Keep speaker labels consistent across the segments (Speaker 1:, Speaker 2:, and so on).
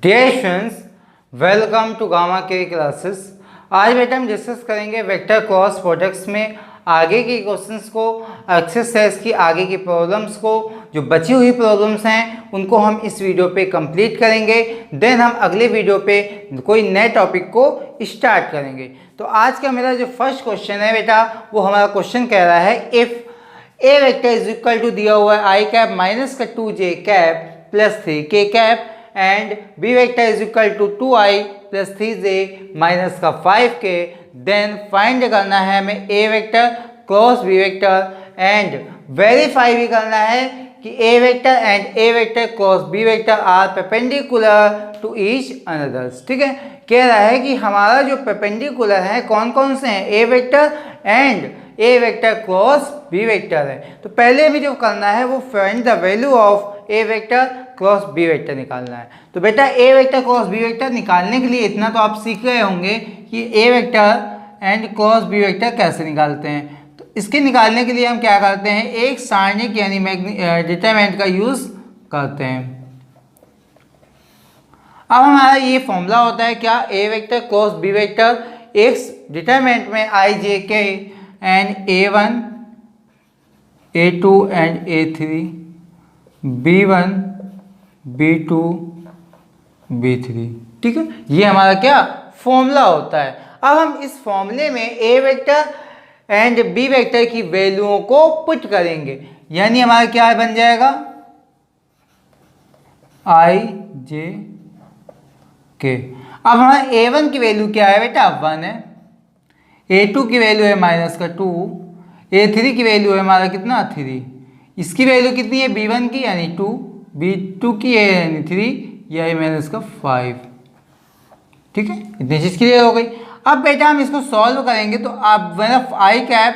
Speaker 1: Dear students, welcome to Gamma के classes. आज बेटा हम डिस्कस करेंगे वेक्टर क्रॉस प्रोडक्ट्स में आगे के क्वेश्चंस को, एक्सरसाइज की आगे की प्रॉब्लम्स को। जो बची हुई प्रॉब्लम्स हैं उनको हम इस वीडियो पे कंप्लीट करेंगे। देन हम अगले वीडियो पे कोई नए टॉपिक को स्टार्ट करेंगे। तो आज का मेरा जो फर्स्ट क्वेश्चन है बेटा, वो हमारा क्वेश्चन कह रहा है if A vector is equal to दिया हुआ है आई कैप माइनस का 2j cap plus 3k cap and B vector is equal to 2i plus 3j minus का 5k, देन फाइंड करना है हमें A vector cross B vector and verify भी करना है कि A vector and A vector cross B vector are perpendicular to each another's. ठीक है, कह रहा है कि हमारा जो परपेंडिकुलर है कौन कौन से हैं, A vector and A vector cross B vector है। तो पहले भी जो करना है वो find the value of A vector cross B vector निकालना है। तो बेटा ए वेक्टर क्रॉस बी वेक्टर निकालने के लिए इतना तो आप सीख गए होंगे कि A vector and cross B vector कैसे निकालते हैं। तो इसके निकालने के लिए हम क्या करते हैं, एक सारणिक यानी डिटरमिनेंट का यूज करते हैं। अब हमारा ये फॉर्मूला होता है क्या, A vector cross B vector X determinant में आई जे के and A1 A2 and A3 B1 B2 B3। ठीक है, ये हमारा क्या फॉर्मूला होता है। अब हम इस फॉर्मूले में ए वेक्टर एंड बी वेक्टर की वैल्यूओं को पुट करेंगे, यानी हमारा क्या बन जाएगा आई जे के। अब हमारा A1 की वैल्यू क्या है बेटा, 1 है। A2 की वैल्यू है माइनस का 2, A3 की वैल्यू है हमारा कितना 3, इसकी वैल्यू कितनी है B1 की यानी 2, B2 की है यानी 3, या है माइनस का 5। ठीक है, इतनी चीज़ क्लियर हो गई। अब बेटा हम इसको सॉल्व करेंगे तो आप I cap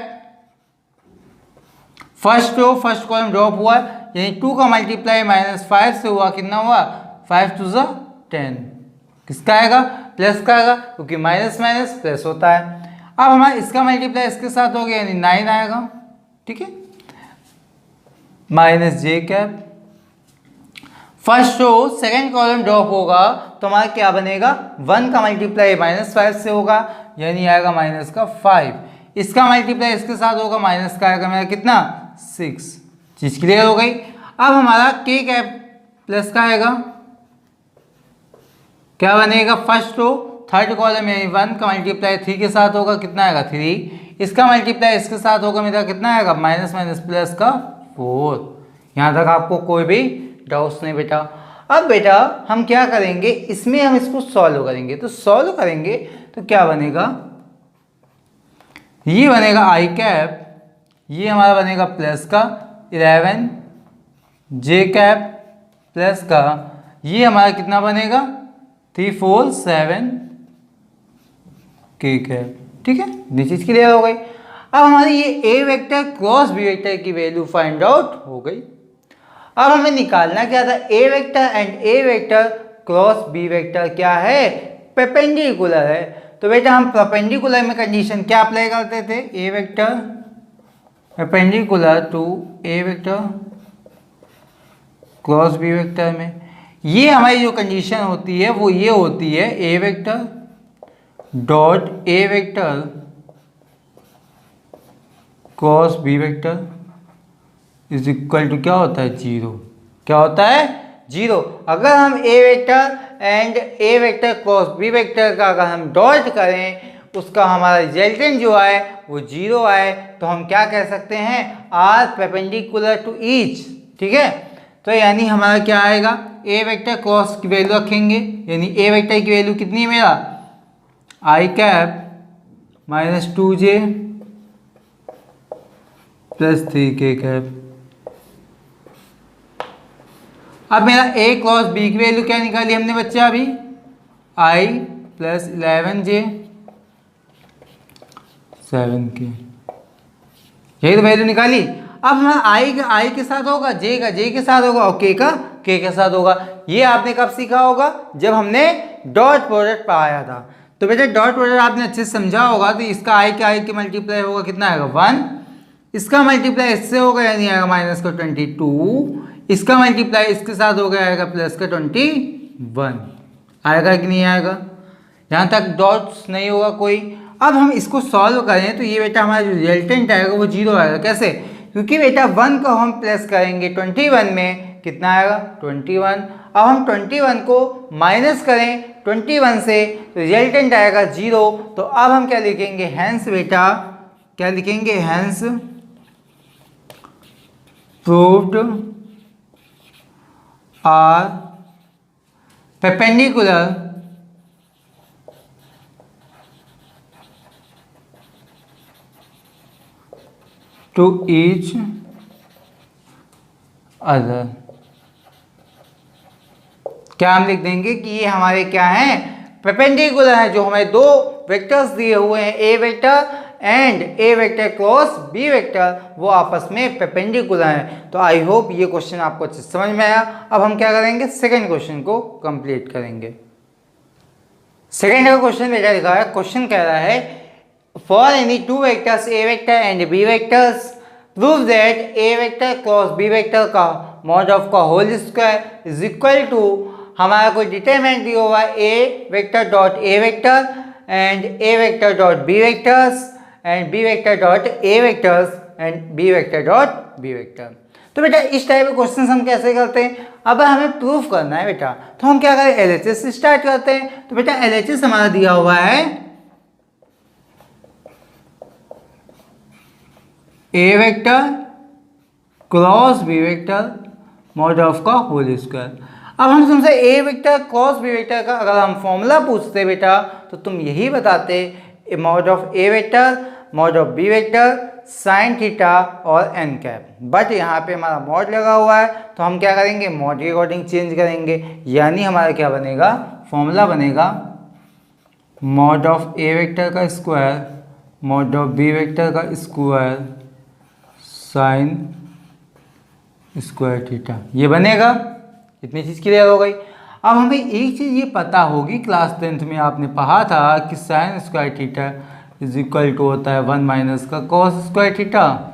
Speaker 1: first row first column drop हुआ, यानी 2 का मल्टीप्लाई माइनस 5 से हुआ, कितना हुआ 5 2 10। किसका आएगा, प्लस का आएगा, क्योंकि माइनस माइनस प्लस होता है। अब हमारा इसका मल्टीप्लाई इसके साथ हो गया यानी 9 आएगा। ठीक है, minus J cap first row second column drop होगा तो हमारा क्या बनेगा, 1 का मल्टीप्लाई माइनस 5 से होगा यानी आएगा माइनस का 5, इसका मल्टीप्लाई इसके साथ होगा माइनस का आएगा मेरा कितना 6। चीज क्लियर हो गई। अब हमारा के कैप प्लस का आएगा, क्या बनेगा फर्स्ट रो थर्ड कॉलम यानी 1 का मल्टीप्लाई 3 के साथ होगा, कितना आएगा 3, इसका मल्टीप्लाई इसके साथ होगा मेरा कितना आएगा माइनस माइनस प्लस का 4। यहाँ तक आपको कोई भी डाउट्स नहीं बेटा। अब बेटा हम क्या करेंगे, इसमें हम इसको सॉल्व करेंगे। तो सॉल्व करेंगे तो क्या बनेगा, ये बनेगा आई कैप, ये हमारा बनेगा प्लस का 11 जे कैप प्लस का, ये हमारा कितना बनेगा 3 4 7 के कैप। ठीक है, ये चीज क्लियर हो गई। अब हमारी ये A vector cross B vector की वैल्यू फाइंड आउट हो गई। अब हमें निकालना क्या था, A vector and A vector cross B vector क्या है, परपेंडिकुलर है। तो बेटा हम परपेंडिकुलर में कंडीशन क्या अप्लाई करते थे, A vector perpendicular to A vector cross B vector में ये हमारी जो कंडीशन होती है वो ये होती है, A vector dot A vector cross B vector is equal to क्या होता है 0। क्या होता है 0। अगर हम A vector and A vector cross B vector का अगर हम डॉट करें, उसका हमारा रिजल्टेंट जो आए वो 0 आए, तो हम क्या कह सकते हैं, आर परपेंडिकुलर टू ईच। ठीक है, तो यानी हमारा क्या आएगा, ए वेक्टर क्रॉस की वैल्यू रखेंगे, यानी ए वेक्टर की वैल्यू कितनी है मेरा I cap minus 2j plus 3k cap. अब मेरा ए क्रॉस बी की वैल्यू क्या निकाली हमने बच्चा अभी, आई प्लस 11j 7k, यही तो वैल्यू निकाली। अब हमारा आई के साथ होगा, जे के साथ होगा और के के साथ होगा। ये आपने कब सीखा होगा, जब हमने डॉट प्रोडक्ट पढ़ाया था। तो बेटा डॉट प्रोडक्ट आपने अच्छे से समझा होगा। तो इसका आई के मल्टीप्लाई होगा कितना आएगा 1, इसका मल्टीप्लाई इससे होगा यानी आएगा माइनस का 22, इसका मल्टीप्लाई इसके साथ हो गया आएगा प्लस का 21। आएगा कि नहीं आएगा? यहाँ तक डॉट्स नहीं होगा कोई। अब हम इसको सॉल्व करें तो ये बेटा हमारा जो रिजल्टेंट आएगा वो 0 आएगा। कैसे? क्योंकि बेटा 1 को हम प्लस करेंगे 21 में, कितना आएगा? 21। अब हम 21 को माइनस करें 21 से तो रिजल्टेंट आएगा 0। तो अब हम क्या लिखेंगे? हैंस बेटा क्या लिखेंगे? Hence proved are perpendicular to each other। क्या हम लिख देंगे कि ये हमारे क्या हैं? परपेंडिकुलर है। जो हमें दो वेक्टर्स दिए हुए हैं, A vector and A vector cross B vector, वो आपस में परपेंडिकुलर हैं। तो आई होप ये क्वेश्चन आपको अच्छे से समझ में आया। अब हम क्या करेंगे? सेकंड क्वेश्चन को कंप्लीट करेंगे। सेकंड का क्वेश्चन बेटा लिखा है, क्वेश्चन कह रहा है for any two vectors A vector and B vectors prove that A vector cross B vector का मॉड ऑफ का whole square is equal to, हमारा कोई डिटरमिनेंट दिया हुआ है A vector dot A vector and A vector dot B vectors and B vector dot A vectors and B vector dot B vector. तो बेटा इस type के क्वेश्चन हम कैसे करते हैं? अब हमें प्रूफ करना है बेटा, तो हम क्या करें? एलएचएस से स्टार्ट करते हैं। तो बेटा एलएचएस हमारा दिया हुआ है A vector cross B vector mod of का होल स्क्वायर। अब हम तुमसे A vector cross B vector का अगर हम फॉर्मूला पूछते बेटा तो तुम यही बताते, mod of A vector mod of B vector sine theta और एन कैप। बट यहाँ पे हमारा मॉड लगा हुआ है तो हम क्या करेंगे? मॉड के अकॉर्डिंग चेंज करेंगे। यानी हमारा क्या बनेगा? फॉर्मूला बनेगा मॉड ऑफ ए वेक्टर का square mod of B vector का स्क्वायर साइन स्क्वायर थीटा, ये बनेगा। इतनी चीज़ क्लियर हो गई। अब हमें एक चीज़ ये पता होगी, क्लास 10th में आपने पढ़ा था कि sine square theta is equal to होता है 1 माइनस का कॉस स्क्वायर थीटा।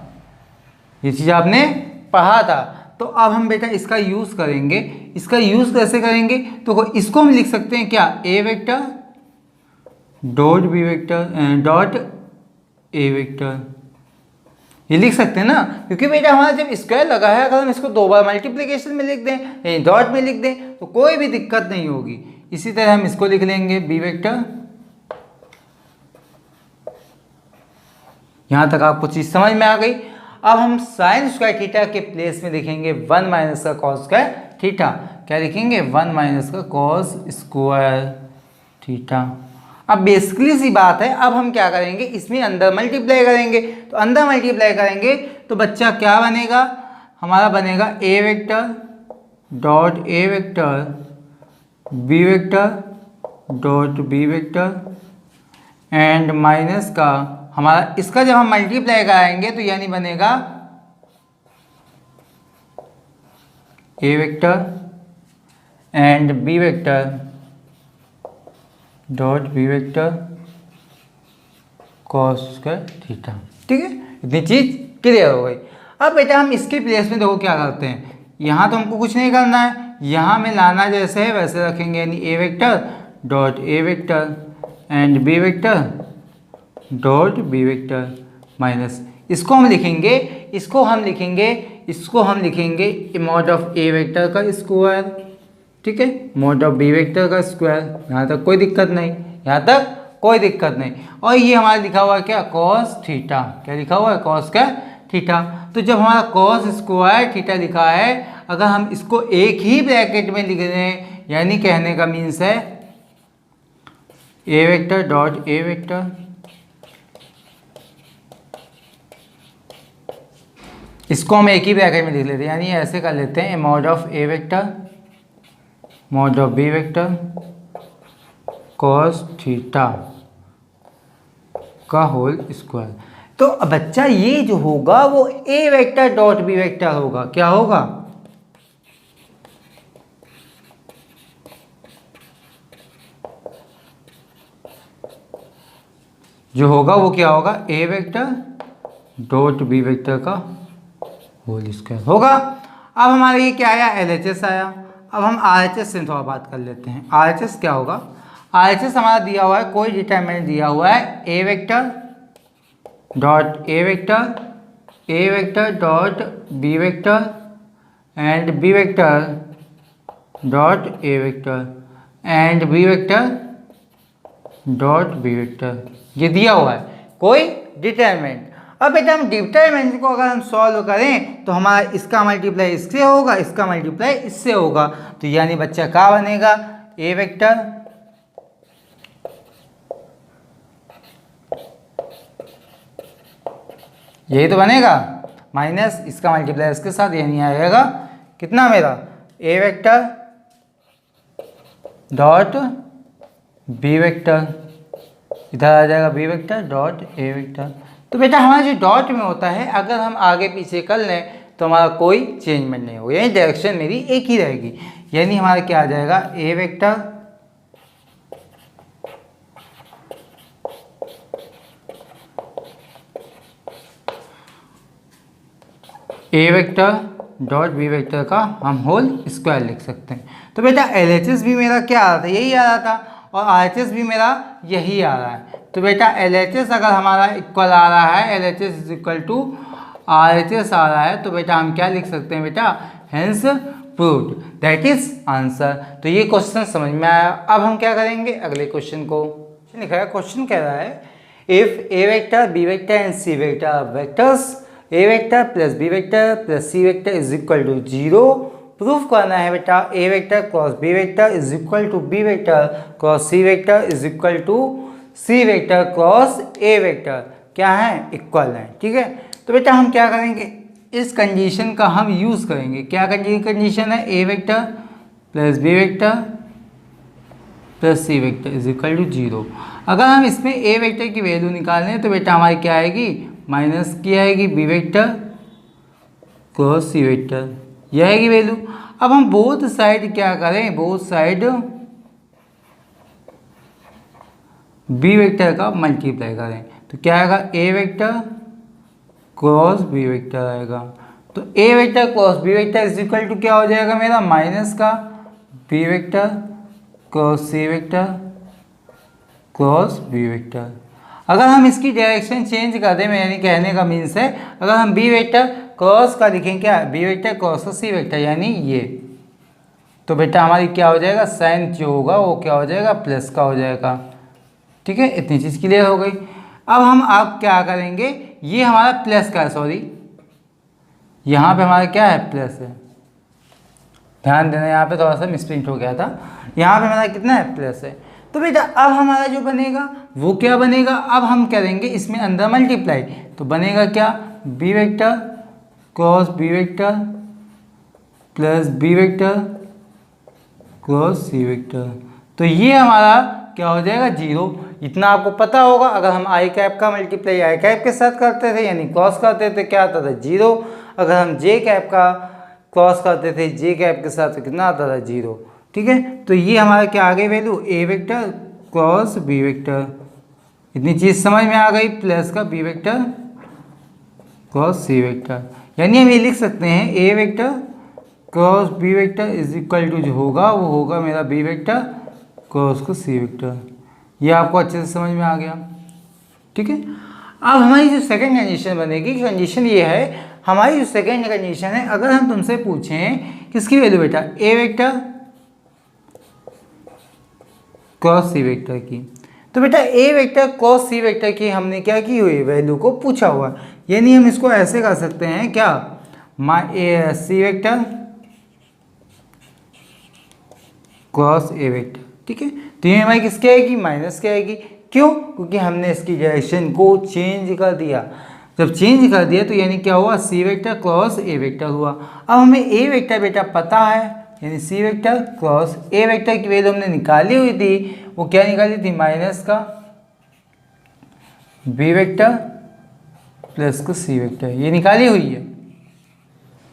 Speaker 1: ये चीज़ आपने पढ़ा था। तो अब हम बेटा इसका यूज़ करेंगे। इसका यूज़ कैसे करेंगे? तो इसको हम लिख सकते हैं क्या? A vector dot B vector dot A vector, ये लिख सकते हैं ना, क्योंकि बेटा हमारा जब स्क्वायर लगा है, अगर हम इसको दो बार मल्टीप्लिकेशन में लिख दें, डॉट में लिख दें, तो कोई भी दिक्कत नहीं होगी। इसी तरह हम इसको लिख लेंगे बी वेक्टर। यहाँ तक आपको चीज़ समझ में आ गई। अब हम साइन स्क्वायर थीटा के प्लेस में लिखेंगे 1 माइनस का कॉस स्क्वायर थीटा। क्या लिखेंगे? 1 माइनस का कॉस स्क्वायर थीटा। अब बेसिकली सी बात है, अब हम क्या करेंगे? इसमें अंदर मल्टीप्लाई करेंगे। तो अंदर मल्टीप्लाई करेंगे तो बच्चा क्या बनेगा? हमारा बनेगा A vector dot A vector B vector dot B vector and minus का हमारा, इसका जब हम मल्टीप्लाई कराएंगे तो यानी बनेगा A vector and B vector dot B vector cos square theta. ठीक है, इतनी चीज़ क्लियर हो गई। अब बेटा हम इसके प्लेस में देखो क्या करते हैं। यहाँ तो हमको कुछ नहीं करना है, यहाँ में लाना जैसे है वैसे रखेंगे, यानी A vector dot A vector and B vector dot B vector minus, इसको हम लिखेंगे मॉड ऑफ ए वेक्टर का स्क्वायर। ठीक है, मॉड ऑफ बी वेक्टर का स्क्वायर। यहाँ तक कोई दिक्कत नहीं, और ये हमारा लिखा हुआ है क्या? Cos theta. क्या लिखा हुआ है? कॉस का थीटा। तो जब हमारा कॉस स्क्वायर थीटा लिखा है, अगर हम इसको एक ही ब्रैकेट में लिख दें, यानी कहने का मीन्स है A vector dot A vector इसको हम एक ही ब्रैकेट में लिख लेते हैं, यानी ऐसे कर लेते हैं mod of A vector mod of B vector cos theta का होल स्क्वायर। तो बच्चा ये जो होगा वो A vector dot B vector होगा। क्या होगा? जो होगा वो क्या होगा? A vector dot B vector का होल स्क्वायर होगा। अब हमारा ये क्या आया? एलएचएस आया। अब हम RHS से थोड़ा बात कर लेते हैं। RHS क्या होगा? RHS हमारा दिया हुआ है, कोई डिटरमिनेंट दिया हुआ है A vector dot A vector dot B vector and B vector dot A vector and B vector dot B vector, ये दिया हुआ है कोई डिटरमिनेंट। अब बेटा हम डिटरमिनेंट को अगर हम सॉल्व करें तो हमारा इसका मल्टीप्लाई इससे होगा, इसका मल्टीप्लाई इससे होगा, तो यानी बच्चा क्या बनेगा? ए वेक्टर यही तो बनेगा माइनस इसका मल्टीप्लाई इसके साथ, यानी आएगा कितना मेरा? A vector dot B vector, इधर आ जाएगा B vector dot A vector. तो बेटा हमारा जो डॉट में होता है अगर हम आगे पीछे कर लें तो हमारा कोई चेंजमेंट नहीं होगा, यानी डायरेक्शन मेरी एक ही रहेगी, यानी हमारा क्या आ जाएगा? A vector dot B vector का हम होल स्क्वायर लिख सकते हैं। तो बेटा LHS भी मेरा क्या आ रहा था? यही आ रहा था, और RHS भी मेरा यही आ रहा है। तो बेटा LHS अगर हमारा इक्वल आ रहा है, LHS is equal to RHS आ रहा है, तो बेटा हम क्या लिख सकते हैं बेटा? Hence proved, that is answer. तो ये क्वेश्चन समझ में आया। अब हम क्या करेंगे? अगले क्वेश्चन को लिखा है। क्वेश्चन कह रहा है if A vector B vector and C vector are vectors, A vector plus B vector plus C vector is equal to 0। Proof करना है बेटा ए vector cross B vector is equal to B vector cross C vector is equal to C vector cross A vector क्या है? Equal है। ठीक है, तो बेटा हम क्या करेंगे? इस कंडीशन का हम यूज़ करेंगे। क्या कंडीशन है? A vector plus B vector plus C vector is equal to 0। अगर हम इसमें ए वेक्टर की वैल्यू निकालें तो बेटा हमारी क्या आएगी? माइनस की आएगी B vector cross C vector, यह आएगी वैल्यू। अब हम बोथ साइड क्या करें? बोथ साइड बी वेक्टर का मल्टीप्लाई करें, तो क्या आएगा? A vector cross B vector आएगा। तो A vector cross B vector is equal to क्या हो जाएगा मेरा? माइनस का B vector cross C vector cross B vector. अगर हम इसकी डायरेक्शन चेंज कर दें, यानी कहने का मीन्स है अगर हम बी वेक्टर क्रॉस का लिखें, क्या? B vector cross C vector, यानी ये, तो बेटा हमारी क्या हो जाएगा? साइन जो होगा वो क्या हो जाएगा? प्लस का हो जाएगा। ठीक है, इतनी चीज़ क्लियर हो गई। अब क्या करेंगे? ये हमारा प्लस का है, सॉरी यहाँ पे हमारा क्या है? प्लस है, ध्यान देना, यहाँ पे थोड़ा सा मिसप्रिंट हो गया था। यहाँ पे हमारा कितना है? प्लस है। तो बेटा अब हमारा जो बनेगा वो क्या बनेगा? अब हम करेंगे इसमें अंदर मल्टीप्लाई, तो बनेगा क्या? B vector cross B vector plus B vector cross C vector, तो ये हमारा क्या हो जाएगा? 0। इतना आपको पता होगा। अगर हम आई कैप का मल्टीप्लाई आई कैप के साथ करते थे, यानी क्रॉस करते थे, क्या आता था? 0। अगर हम जे कैप का क्रॉस करते थे जे कैप के साथ, तो कितना आता था? 0। ठीक है, तो ये हमारा क्या आ गई value? A vector cross B vector, इतनी चीज़ समझ में आ गई, प्लस का B vector cross C vector, यानी हम ये लिख सकते हैं A vector cross B vector is equal to जो होगा वो होगा मेरा बी वेक्टर क्रॉस को सी वेक्टर। ये आपको अच्छे से समझ में आ गया। ठीक है, अब हमारी जो सेकंड कंडीशन बनेगी, कंडीशन ये है, हमारी जो सेकंड कंडीशन है, अगर हम तुमसे पूछें किसकी वैल्यू बेटा? ए वेक्टर क्रॉस सी वेक्टर की, तो बेटा ए वेक्टर क्रॉस सी वेक्टर की हमने क्या की हुई? वैल्यू को पूछा हुआ है, यानी हम इसको ऐसे कर सकते हैं क्या? C vector cross A vector. ठीक है, तो ये हमारी किसकी आएगी? माइनस की आएगी। क्यों? क्योंकि हमने इसकी डायरेक्शन को चेंज कर दिया। जब चेंज कर दिया तो यानी क्या हुआ? सी वेक्टर क्रॉस ए वेक्टर हुआ। अब हमें ए वेक्टर बेटा पता है, यानी सी वेक्टर क्रॉस ए वेक्टर की वैल्यू हमने निकाली हुई थी। वो क्या निकाली थी? माइनस का बी वेक्टर प्लस का सी वेक्टर, ये निकाली हुई है।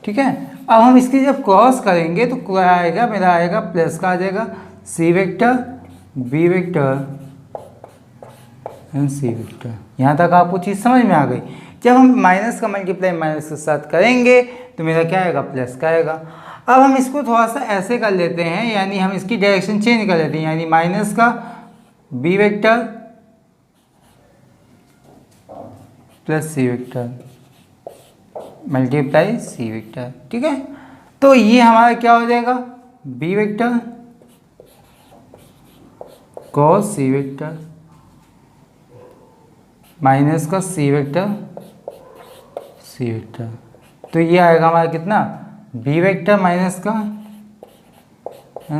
Speaker 1: ठीक है, अब हम इसकी जब क्रॉस करेंगे तो क्या आएगा? मेरा आएगा प्लस का आ जाएगा C vector B vector and C vector. यहाँ तक आपको चीज़ समझ में आ गई। जब हम माइनस का मल्टीप्लाई माइनस के साथ करेंगे तो मेरा क्या आएगा? प्लस का आएगा। अब हम इसको थोड़ा सा ऐसे कर लेते हैं, यानी हम इसकी डायरेक्शन चेंज कर लेते हैं, यानी माइनस का B vector plus C vector multiply C vector. ठीक है, तो ये हमारा क्या हो जाएगा, B vector cos C vector minus का सी वेक्टर सी वेक्टर। तो ये आएगा हमारा कितना, बी वेक्टर माइनस का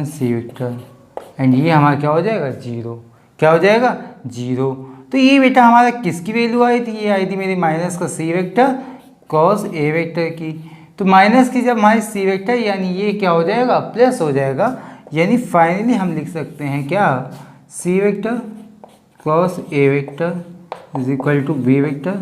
Speaker 1: सी वेक्टर, एंड ये हमारा क्या हो जाएगा, जीरो। क्या हो जाएगा, जीरो। तो ये बेटा हमारा किसकी वैल्यू आई थी, ये आई थी मेरी माइनस का सी वेक्टर कॉस ए वेक्टर की। तो माइनस की जब हमारी सी वेक्टर, यानी ये क्या हो जाएगा, प्लस हो जाएगा, यानी फाइनली हम लिख सकते हैं क्या, C vector cos A vector is equal to B vector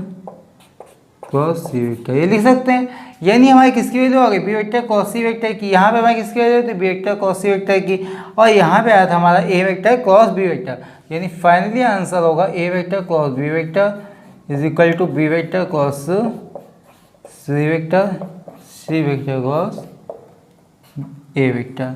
Speaker 1: cos C vector, ये लिख सकते हैं। यानी हमारी किसकी वैल्यू आ गई, B vector cos C vector की। यहाँ पे हमारी किसकी वैल्यू थी, B vector cos C vector की, और यहाँ पे आया था हमारा A vector cross B vector. यानी फाइनली आंसर होगा A vector cross B vector is equal to B vector cos C vector cos A vector.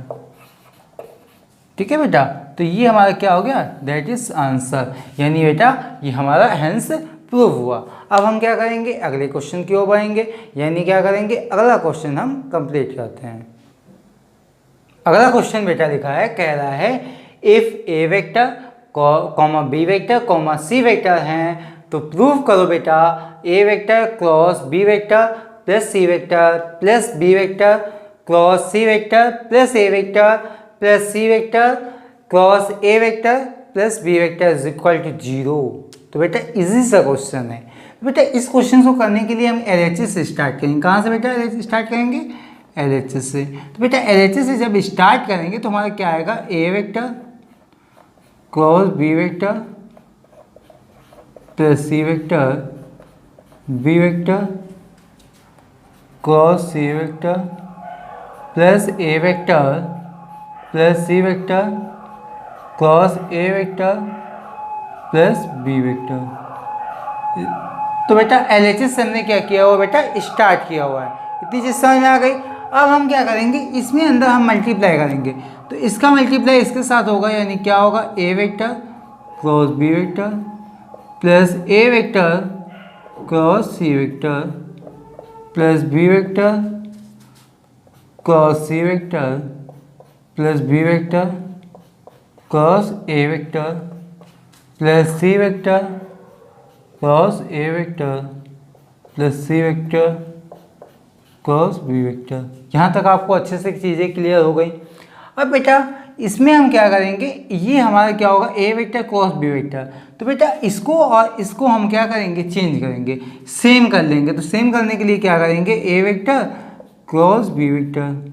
Speaker 1: ठीक है बेटा, तो ये हमारा क्या हो गया, दैट इज आंसर, यानी बेटा ये हमारा हेंस प्रूव हुआ। अब हम क्या करेंगे, अगले क्वेश्चन की ओर बढ़ेंगे, यानी क्या करेंगे, अगला क्वेश्चन हम कंप्लीट करते हैं। अगला क्वेश्चन बेटा लिखा है, कह रहा है if A vector comma B vector comma C vector हैं तो प्रूव करो बेटा ए vector cross B vector plus C vector plus B vector cross C vector plus A vector plus C vector cross A vector plus B vector is equal to zero. तो बेटा easy सा question है। तो बेटा इस question को करने के लिए हम LHS से स्टार्ट करेंगे। कहाँ से बेटा LHS स्टार्ट करेंगे, LHS से। तो बेटा LHS से जब स्टार्ट करेंगे तो हमारा क्या आएगा, A vector cross B vector plus C vector B vector cross C vector plus A vector plus C vector cross A vector plus B vector. तो बेटा LHS से हमने क्या किया हुआ, बेटा स्टार्ट किया हुआ है। इतनी चीज़ समझ में आ गई। अब हम क्या करेंगे, इसमें अंदर हम मल्टीप्लाई करेंगे, तो इसका मल्टीप्लाई इसके साथ होगा, यानी क्या होगा, A vector cross B vector plus A vector cross C vector plus B vector cross C vector plus B vector cross A vector plus C vector cross A vector plus C vector cross B vector. यहाँ तक आपको अच्छे से चीज़ें clear हो गई। अब बेटा इसमें हम क्या करेंगे, ये हमारा क्या होगा, A vector cross B vector. तो बेटा इसको और इसको हम क्या करेंगे, चेंज करेंगे, सेम कर लेंगे। तो सेम करने के लिए क्या करेंगे, ए वेक्टर क्रॉस बी वेक्टर।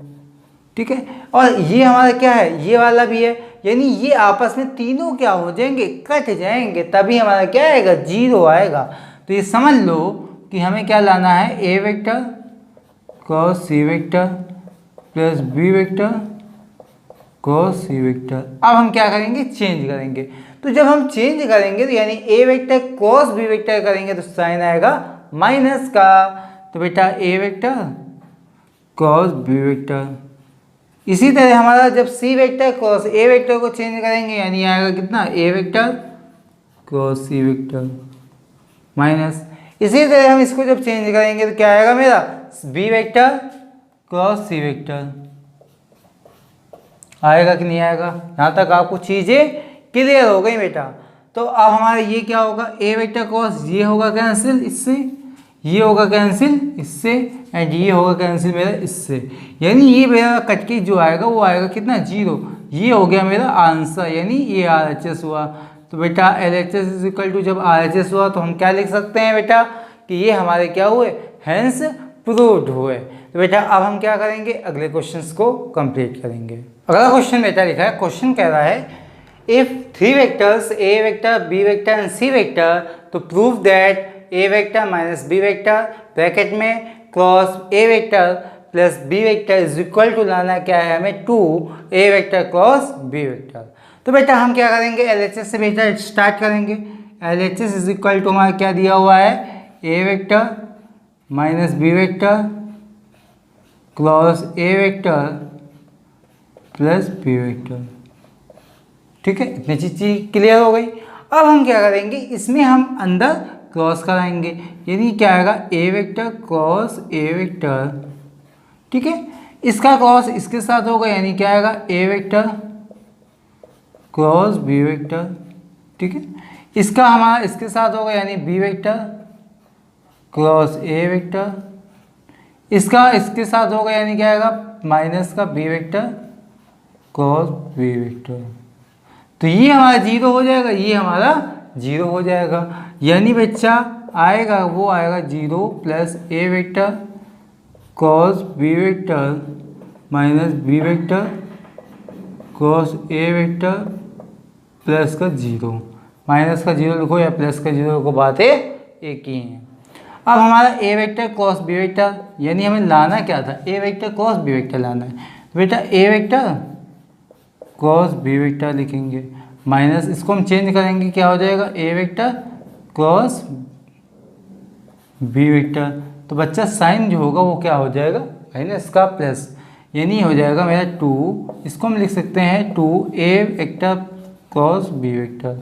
Speaker 1: ठीक है, और ये हमारा क्या है, ये वाला भी है, यानी ये आपस में तीनों क्या हो जाएंगे, कट जाएंगे, तभी हमारा क्या आएगा, जीरो आएगा। तो ये समझ लो कि हमें क्या लाना है, A vector cross C vector plus B vector cross C vector. अब हम क्या करेंगे, चेंज करेंगे। तो जब हम चेंज करेंगे तो यानी A vector cross B vector करेंगे तो साइन आएगा माइनस का। तो बेटा ए वेक्टर क्रॉस बी वेक्टर। इसी तरह हमारा जब सी वेक्टर क्रॉस ए वेक्टर को चेंज करेंगे, यानी आएगा कितना, A vector cross C vector minus. इसी तरह हम इसको जब चेंज करेंगे तो क्या आएगा मेरा, B vector cross C vector. आएगा कि नहीं आएगा, यहाँ तक आपको चीज़ें क्लियर हो गई बेटा। तो अब हमारा ये क्या होगा, ए वेक्टर क्रॉस, ये होगा कैंसिल इससे, ये होगा कैंसिल इससे, एंड ये होगा कैंसिल मेरा इससे, यानी ये मेरा कट के जो आएगा वो आएगा कितना, जीरो। ये हो गया मेरा आंसर, यानी ये RHS हुआ। तो बेटा LHS इज इक्वल टू, जब RHS हुआ तो हम क्या लिख सकते हैं बेटा, कि ये हमारे क्या हुए, हेंस प्रूव्ड हुए। तो बेटा अब हम क्या करेंगे, अगले क्वेश्चंस को कंप्लीट करेंगे। अगला क्वेश्चन बेटा लिखा है, क्वेश्चन कह रहा है if three vectors A vector B vector and C vector तो prove that A vector minus B vector bracket में cross A vector plus B vector is equal to, लाना क्या है हमें, 2 A vector cross B vector. तो बेटा हम क्या करेंगे, LHS से बेटा स्टार्ट करेंगे। LHS इज इक्वल टू हमारा क्या दिया हुआ है, A vector minus B vector cross A vector plus B vector. ठीक है, इतनी चीज क्लियर हो गई। अब हम क्या करेंगे, इसमें हम अंदर क्रॉस कराएंगे, यानी क्या आएगा A vector cross A vector. ठीक है, इसका क्रॉस इसके साथ होगा, यानी क्या आएगा A vector cross B vector. ठीक है, इसका हमारा इसके साथ होगा, यानी B vector cross A vector. इसका इसके साथ होगा, यानी क्या आएगा माइनस का B vector cross B vector. तो ये हमारा जीरो हो जाएगा, ये हमारा जीरो हो जाएगा, यानी बच्चा आएगा वो आएगा zero plus A vector cross B vector minus B vector cross A vector plus का जीरो। माइनस का जीरो लिखो या प्लस का जीरो लिखो, बातें एक ही हैं। अब हमारा A vector cross B vector, यानी हमें लाना क्या था, A vector cross B vector लाना है। बेटा ए वेक्टर क्रॉस बी वेक्टर लिखेंगे, माइनस इसको हम चेंज करेंगे, क्या हो जाएगा A vector cross B vector. तो बच्चा साइन जो होगा वो क्या हो जाएगा माइनस का प्लस, यानी हो जाएगा मेरा 2, इसको हम लिख सकते हैं 2a vector cross B vector.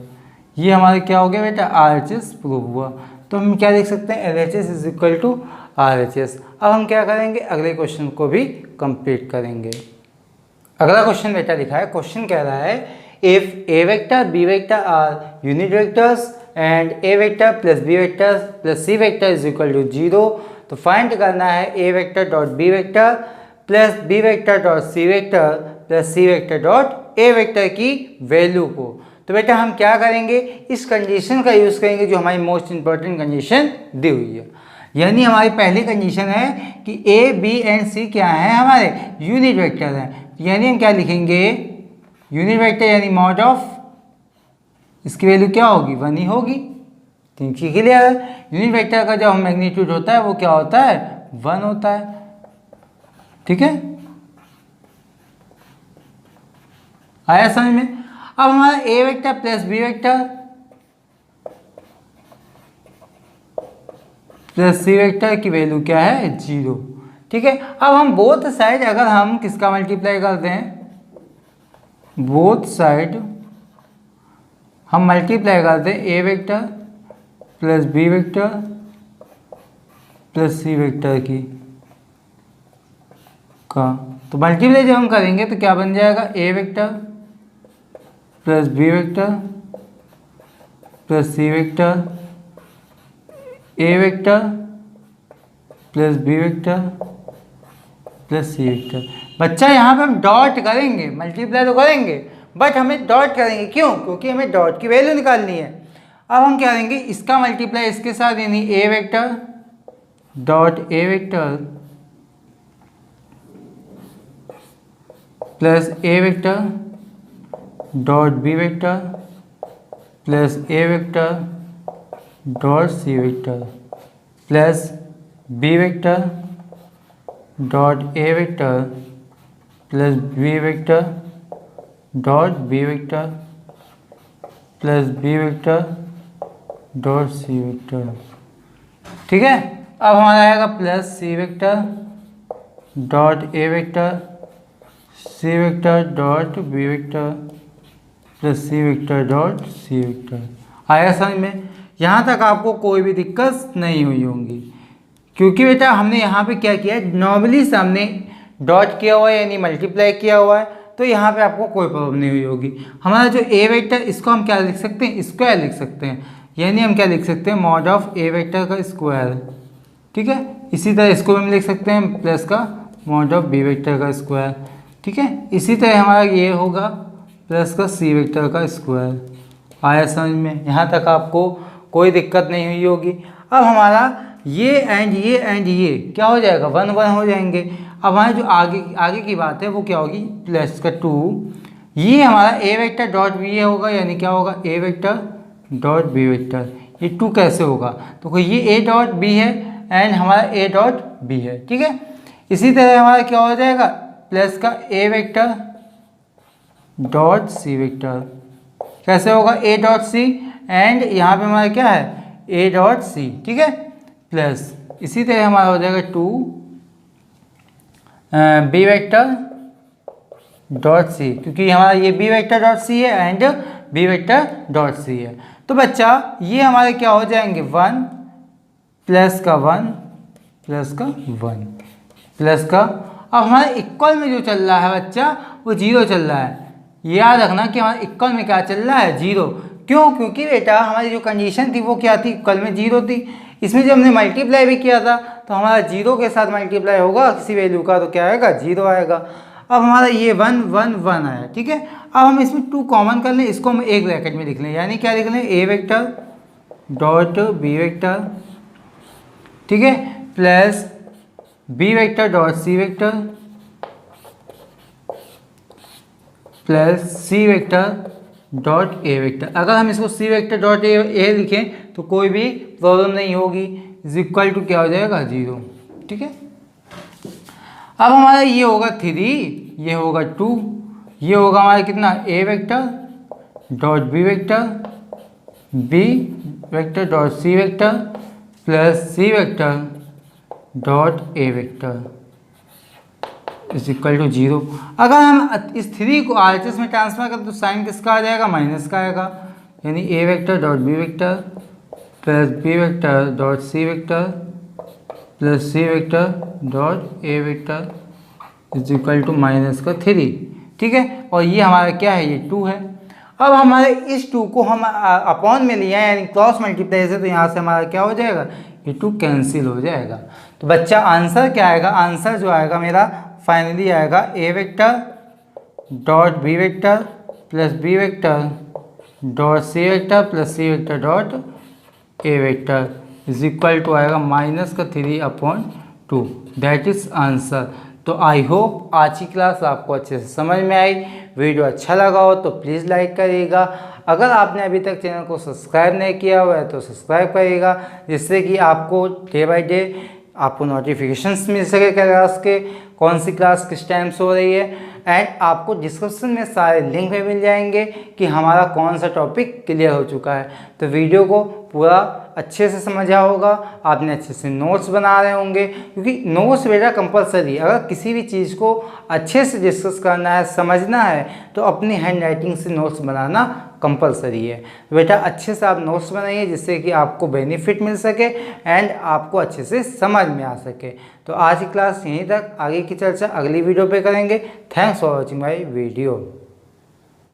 Speaker 1: ये हमारा क्या हो गया बेटा RHS प्रूव हुआ। तो हम क्या लिख सकते हैं LHS is equal to RHS। अब हम क्या करेंगे, अगले क्वेश्चन को भी कंप्लीट करेंगे। अगला क्वेश्चन बेटा लिखा है, क्वेश्चन कह रहा है if A vector B vector are unit vectors and A vector plus B vector plus C vector is equal to 0, तो फाइंड करना है A vector dot B vector plus B vector dot C vector plus C vector dot A vector की value को। तो बेटा हम क्या करेंगे, इस कंडीशन का यूज़ करेंगे जो हमारी मोस्ट इंपॉर्टेंट कंडीशन दी हुई है। यानी हमारी पहली कंडीशन है कि ए बी एंड सी क्या है, हमारे यूनिट वेक्टर हैं। यानी हम क्या लिखेंगे, यूनिट वेक्टर यानी मॉड ऑफ, इसकी वैल्यू क्या होगी 1 ही होगी। तीन चीज क्लियर है। यूनिट वेक्टर का जब मैग्नीट्यूड होता है वो क्या होता है 1 होता है। ठीक है, आया समझ में। अब हमारा A vector plus B vector plus C vector की वैल्यू क्या है 0। ठीक है, अब हम बोथ साइड अगर हम किसका मल्टीप्लाई करते हैं, बोथ साइड हम मल्टीप्लाई करते हैं A vector plus B vector plus C vector की का। तो मल्टीप्लाई जब हम करेंगे तो क्या बन जाएगा A vector plus B vector plus C vector, A vector plus B vector plus C vector. बच्चा यहाँ पे हम डॉट करेंगे, मल्टीप्लाई तो करेंगे बट हमें डॉट करेंगे, क्यों, क्योंकि हमें डॉट की वैल्यू निकालनी है। अब हम क्या करेंगे, इसका मल्टीप्लाई इसके साथ, यानी A vector dot A vector plus A vector dot B vector plus A vector dot C vector plus B vector dot A vector plus B vector dot B vector plus B vector dot C vector. ठीक है, अब हमारा आएगा plus C vector dot A vector C vector dot B vector plus C vector dot C vector. आया समझ में। यहाँ तक आपको कोई भी दिक्कत नहीं हुई होंगी, क्योंकि बेटा हमने यहाँ पे क्या किया है, नॉर्मली से हमने डॉट किया हुआ है यानी मल्टीप्लाई किया हुआ है, तो यहाँ पे आपको कोई प्रॉब्लम नहीं हुई होगी। हमारा जो ए वेक्टर, इसको हम क्या लिख सकते हैं, स्क्वायर लिख सकते हैं, यानी हम क्या लिख सकते हैं मॉड ऑफ ए वेक्टर का स्क्वायर। ठीक है, इसी तरह इसको हम लिख सकते हैं प्लस का मॉड ऑफ बी वेक्टर का स्क्वायर। ठीक है, इसी तरह हमारा ये होगा प्लस का सी वेक्टर का स्क्वायर। आया समझ में, यहाँ तक आपको कोई दिक्कत नहीं हुई होगी। अब हमारा ये एंड ये क्या हो जाएगा 1 1 हो जाएंगे। अब हमारे जो आगे की बात है वो क्या होगी, प्लस का 2, ये हमारा ए वेक्टर डॉट बी होगा, यानी क्या होगा A vector dot B vector. ये 2 कैसे होगा, तो ये ए डॉट बी है एंड हमारा ए डॉट बी है। ठीक है, इसी तरह हमारा क्या हो जाएगा प्लस का ए वेक्टर डॉट सी वेक्टर, कैसे होगा ए डॉट सी एंड यहाँ पे हमारा क्या है ए डॉट सी। ठीक है, प्लस इसी तरह हमारा हो जाएगा 2 बी वेक्टर डॉट सी, क्योंकि हमारा ये बी वेक्टर डॉट सी है and B vector dot C है। तो बच्चा ये हमारे क्या हो जाएंगे 1 प्लस का 1 प्लस का 1 प्लस का, अब हमारे इक्वल में जो चल रहा है बच्चा वो 0 चल रहा है। याद रखना कि हमारे इक्वल में क्या चल रहा है 0। क्यों? क्योंकि बेटा हमारी जो कंडीशन थी वो क्या थी, इक्वल में 0 थी। इसमें जब हमने मल्टीप्लाई भी किया था तो हमारा 0 के साथ मल्टीप्लाई होगा किसी वैल्यू का, तो क्या आएगा 0 आएगा। अब हमारा ये 1 1 1 आया, ठीक है। अब हम इसमें 2 कॉमन कर लें, इसको हम एक ब्रैकेट में लिख लें, यानी क्या लिख लें, A vector dot B vector, ठीक है, plus B vector dot C vector plus C vector dot A vector. अगर हम इसको सी वेक्टर डॉट ए लिखें तो कोई भी प्रॉब्लम नहीं होगी, इज इक्वल टू क्या हो जाएगा 0, ठीक है। अब हमारा ये होगा 3, ये होगा 2, ये होगा हमारा कितना A vector dot B vector dot C vector plus C vector dot A vector is equal to 0। अगर हम इस 3 को RHS में ट्रांसफर करें तो साइन किसका आ जाएगा, माइनस का आएगा, यानी A vector dot B vector plus B vector dot C vector plus C vector dot A vector is equal to minus का 3, ठीक है। और ये हमारा क्या है, ये 2 है। अब हमारे इस 2 को हम अपॉन में लिया है यानी क्रॉस मल्टीप्लाई से, तो यहाँ से हमारा क्या हो जाएगा, ये 2 कैंसिल हो जाएगा। तो बच्चा आंसर क्या आएगा, आंसर जो आएगा मेरा फाइनली आएगा A vector dot B vector plus B vector dot C vector plus C vector dot A vector is equal to आएगा माइनस का 3/2, दैट इज आंसर। तो आई होप आज की क्लास आपको अच्छे से समझ में आई। वीडियो अच्छा लगा हो तो प्लीज़ लाइक करिएगा। अगर आपने अभी तक चैनल को सब्सक्राइब नहीं किया हुआ है तो सब्सक्राइब करिएगा, जिससे कि आपको डे बाय डे आपको नोटिफिकेशंस मिल सके क्लास के, कौन सी क्लास किस टाइम से हो रही है। एंड आपको डिस्क्रिप्शन में सारे लिंक भी मिल जाएंगे कि हमारा कौन सा टॉपिक क्लियर हो चुका है। तो वीडियो को पूरा अच्छे से समझा होगा, आपने अच्छे से नोट्स बना रहे होंगे, क्योंकि नोट्स बेटा कंपलसरी। अगर किसी भी चीज़ को अच्छे से डिस्कस करना है, समझना है, तो अपनी हैंड राइटिंग से नोट्स बनाना कंपलसरी है। बेटा अच्छे से आप नोट्स बनाइए, जिससे कि आपको बेनिफिट मिल सके एंड आपको अच्छे से समझ में आ सके। तो आज की क्लास यहीं तक, आगे की चर्चा अगली वीडियो पे करेंगे। Thanks for watching my video.